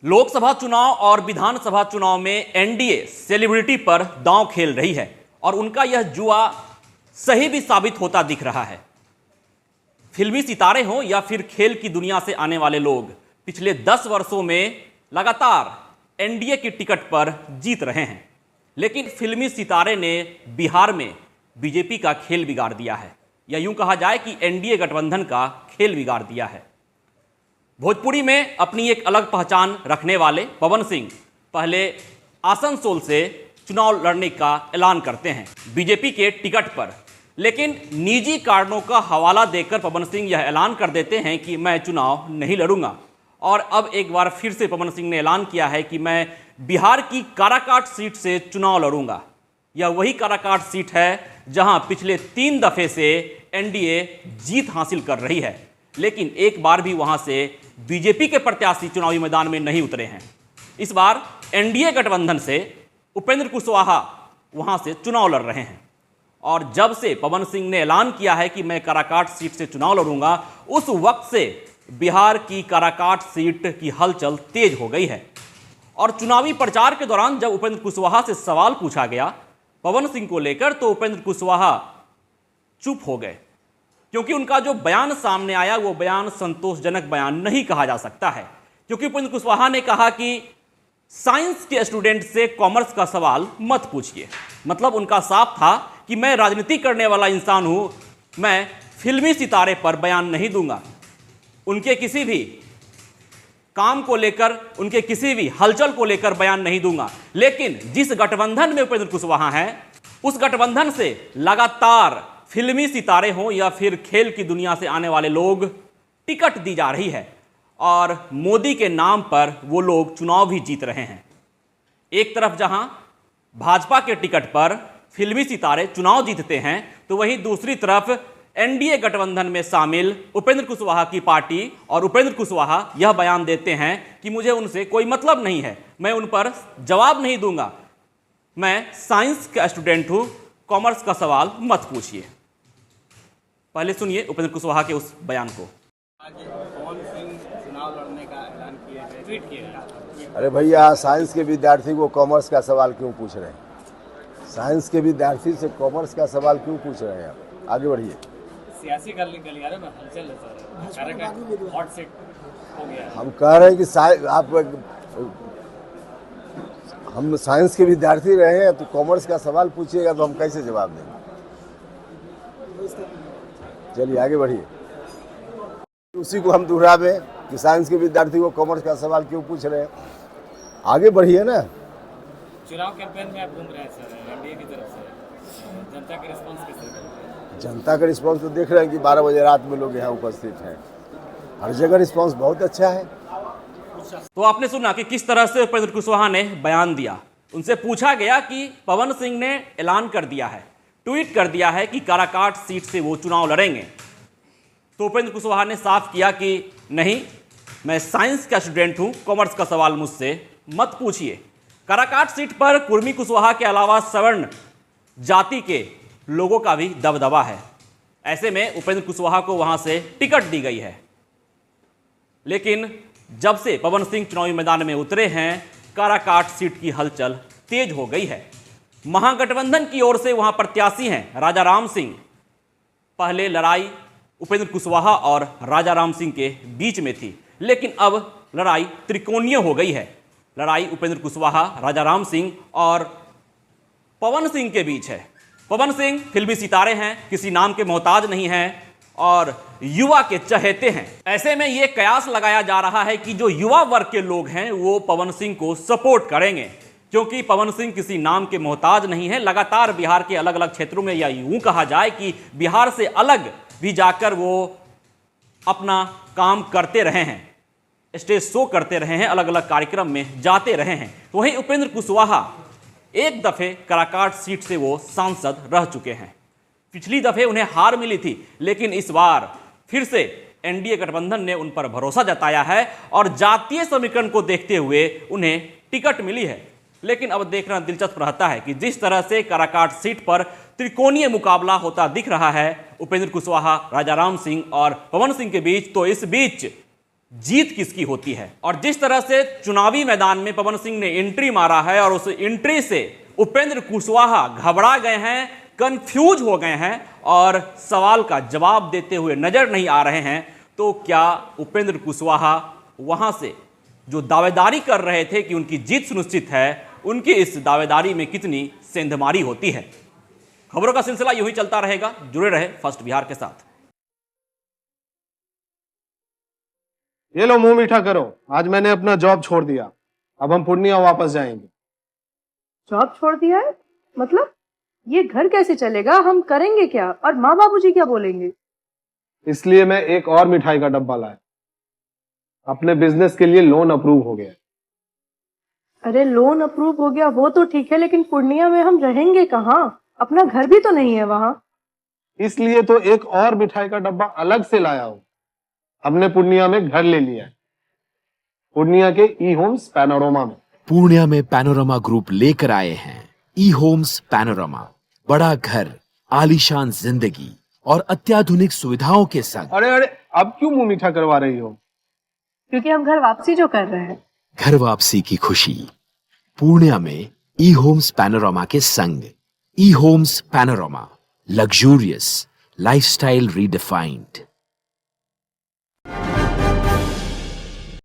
लोकसभा चुनाव और विधानसभा चुनाव में एनडीए सेलिब्रिटी पर दांव खेल रही है और उनका यह जुआ सही भी साबित होता दिख रहा है। फिल्मी सितारे हों या फिर खेल की दुनिया से आने वाले लोग पिछले 10 वर्षों में लगातार एनडीए की टिकट पर जीत रहे हैं, लेकिन फिल्मी सितारे ने बिहार में बीजेपी का खेल बिगाड़ दिया है, या यूं कहा जाए कि एनडीए गठबंधन का खेल बिगाड़ दिया है। भोजपुरी में अपनी एक अलग पहचान रखने वाले पवन सिंह पहले आसनसोल से चुनाव लड़ने का ऐलान करते हैं बीजेपी के टिकट पर, लेकिन निजी कारणों का हवाला देकर पवन सिंह यह ऐलान कर देते हैं कि मैं चुनाव नहीं लड़ूंगा। और अब एक बार फिर से पवन सिंह ने ऐलान किया है कि मैं बिहार की काराकाट सीट से चुनाव लड़ूंगा। यह वही काराकाट सीट है जहां पिछले 3 दफे से एनडीए जीत हासिल कर रही है, लेकिन एक बार भी वहां से बीजेपी के प्रत्याशी चुनावी मैदान में नहीं उतरे हैं। इस बार एनडीए गठबंधन से उपेंद्र कुशवाहा वहां से चुनाव लड़ रहे हैं, और जब से पवन सिंह ने ऐलान किया है कि मैं काराकाट सीट से चुनाव लड़ूंगा, उस वक्त से बिहार की काराकाट सीट की हलचल तेज हो गई है। और चुनावी प्रचार के दौरान जब उपेंद्र कुशवाहा से सवाल पूछा गया पवन सिंह को लेकर, तो उपेंद्र कुशवाहा चुप हो गए, क्योंकि उनका जो बयान सामने आया वो बयान संतोषजनक बयान नहीं कहा जा सकता है। क्योंकि उपेंद्र कुशवाहा ने कहा कि साइंस के स्टूडेंट से कॉमर्स का सवाल मत पूछिए। मतलब उनका साफ था कि मैं राजनीति करने वाला इंसान हूं, मैं फिल्मी सितारे पर बयान नहीं दूंगा, उनके किसी भी काम को लेकर, उनके किसी भी हलचल को लेकर बयान नहीं दूंगा। लेकिन जिस गठबंधन में उपेंद्र कुशवाहा हैं, उस गठबंधन से लगातार फिल्मी सितारे हों या फिर खेल की दुनिया से आने वाले लोग टिकट दी जा रही है, और मोदी के नाम पर वो लोग चुनाव भी जीत रहे हैं। एक तरफ जहां भाजपा के टिकट पर फिल्मी सितारे चुनाव जीतते हैं, तो वहीं दूसरी तरफ एनडीए गठबंधन में शामिल उपेंद्र कुशवाहा की पार्टी और उपेंद्र कुशवाहा यह बयान देते हैं कि मुझे उनसे कोई मतलब नहीं है, मैं उन पर जवाब नहीं दूंगा, मैं साइंस का स्टूडेंट हूं, कॉमर्स का सवाल मत पूछिए। पहले सुनिए उपेंद्र कुशवाहा के उस बयान को। आज पवन सिंह चुनाव लड़ने का ऐलान किए थे, ट्वीट किए। अरे भैया, साइंस के विद्यार्थी को कॉमर्स का सवाल क्यों पूछ रहे हैं? साइंस के विद्यार्थी से कॉमर्स का सवाल क्यों पूछ रहे हैं आप? आगे बढ़िए। सियासी गलियारे में हलचल है सर, काराकाट हॉट सीट हो गया। हम कह रहे हैं कि हम साइंस के विद्यार्थी रहे हैं, तो कॉमर्स का सवाल पूछिएगा तो हम कैसे जवाब देंगे? चलिए आगे बढ़िए। उसी को हम दोहरावे कि साइंस के विद्यार्थी को कॉमर्स का सवाल क्यों पूछ रहे हैं। आगे बढ़िए ना। चुनाव कैंपेन में आप घूम रहे हैं सर एनडीए की तरफ से, जनता का रिस्पांस कैसे है? जनता का रिस्पांस तो देख रहे हैं कि 12 बजे रात में लोग यहाँ उपस्थित हैं, हर जगह रिस्पांस बहुत अच्छा है। तो आपने सुना कि किस तरह से उपेंद्र कुशवाहा ने बयान दिया। उनसे पूछा गया कि पवन सिंह ने ऐलान कर दिया है, ट्वीट कर दिया है कि काराकाट सीट से वो चुनाव लड़ेंगे, तो उपेंद्र कुशवाहा ने साफ किया कि नहीं, मैं साइंस का स्टूडेंट हूं, कॉमर्स का सवाल मुझसे मत पूछिए। काराकाट सीट पर कुर्मी कुशवाहा के अलावा सवर्ण जाति के लोगों का भी दबदबा है। ऐसे में उपेंद्र कुशवाहा को वहां से टिकट दी गई है, लेकिन जब से पवन सिंह चुनावी मैदान में उतरे हैं, काराकाट सीट की हलचल तेज हो गई है। महागठबंधन की ओर से वहां प्रत्याशी हैं राजा राम सिंह। पहले लड़ाई उपेंद्र कुशवाहा और राजा राम सिंह के बीच में थी, लेकिन अब लड़ाई त्रिकोणीय हो गई है। लड़ाई उपेंद्र कुशवाहा, राजा राम सिंह और पवन सिंह के बीच है। पवन सिंह फिल्मी सितारे हैं, किसी नाम के मोहताज नहीं हैं और युवा के चहेते हैं। ऐसे में यह कयास लगाया जा रहा है कि जो युवा वर्ग के लोग हैं वो पवन सिंह को सपोर्ट करेंगे, क्योंकि पवन सिंह किसी नाम के मोहताज नहीं है। लगातार बिहार के अलग अलग क्षेत्रों में, या यूं कहा जाए कि बिहार से अलग भी जाकर वो अपना काम करते रहे हैं, स्टेज शो करते रहे हैं, अलग अलग कार्यक्रम में जाते रहे हैं। वहीं उपेंद्र कुशवाहा एक दफे काराकाट सीट से वो सांसद रह चुके हैं। पिछली दफे उन्हें हार मिली थी, लेकिन इस बार फिर से एनडीए गठबंधन ने उन पर भरोसा जताया है और जातीय समीकरण को देखते हुए उन्हें टिकट मिली है। लेकिन अब देखना दिलचस्प रहता है कि जिस तरह से काराकाट सीट पर त्रिकोणीय मुकाबला होता दिख रहा है उपेंद्र कुशवाहा, राजा राम सिंह और पवन सिंह के बीच, तो इस बीच जीत किसकी होती है। और जिस तरह से चुनावी मैदान में पवन सिंह ने एंट्री मारा है और उस एंट्री से उपेंद्र कुशवाहा घबरा गए हैं, कंफ्यूज हो गए हैं और सवाल का जवाब देते हुए नजर नहीं आ रहे हैं, तो क्या उपेंद्र कुशवाहा वहां से जो दावेदारी कर रहे थे कि उनकी जीत सुनिश्चित है, उनकी इस दावेदारी में कितनी सेंधमारी होती है। खबरों का सिलसिला यूं ही चलता रहेगा, जुड़े रहे फर्स्ट बिहार के साथ। ये लो मुंह मीठा करो, आज मैंने अपना जॉब छोड़ दिया, अब हम पूर्णिया वापस जाएंगे। जॉब छोड़ दिया है? मतलब ये घर कैसे चलेगा? हम करेंगे क्या? और माँ बाबूजी क्या बोलेंगे? इसलिए मैं एक और मिठाई का डब्बा लाया, अपने बिजनेस के लिए लोन अप्रूव हो गया। अरे लोन अप्रूव हो गया वो तो ठीक है, लेकिन पूर्णिया में हम रहेंगे कहाँ? अपना घर भी तो नहीं है वहां। इसलिए तो एक और मिठाई का डब्बा अलग से लाया हूं। हमने पूर्णिया में घर ले लिया है, पूर्णिया के ई होम्स पैनोरमा में। पूर्णिया में पैनोरमा ग्रुप लेकर आए हैं ई होम्स पैनोरमा। बड़ा घर, आलीशान जिंदगी और अत्याधुनिक सुविधाओं के संग। अरे अरे, अब क्यों मुंह मीठा करवा रही हो? क्योंकि हम घर वापसी जो कर रहे हैं। घर वापसी की खुशी पूर्णिया में ई होम्स पैनोरमा के संग। E homes panorama, luxurious lifestyle redefined.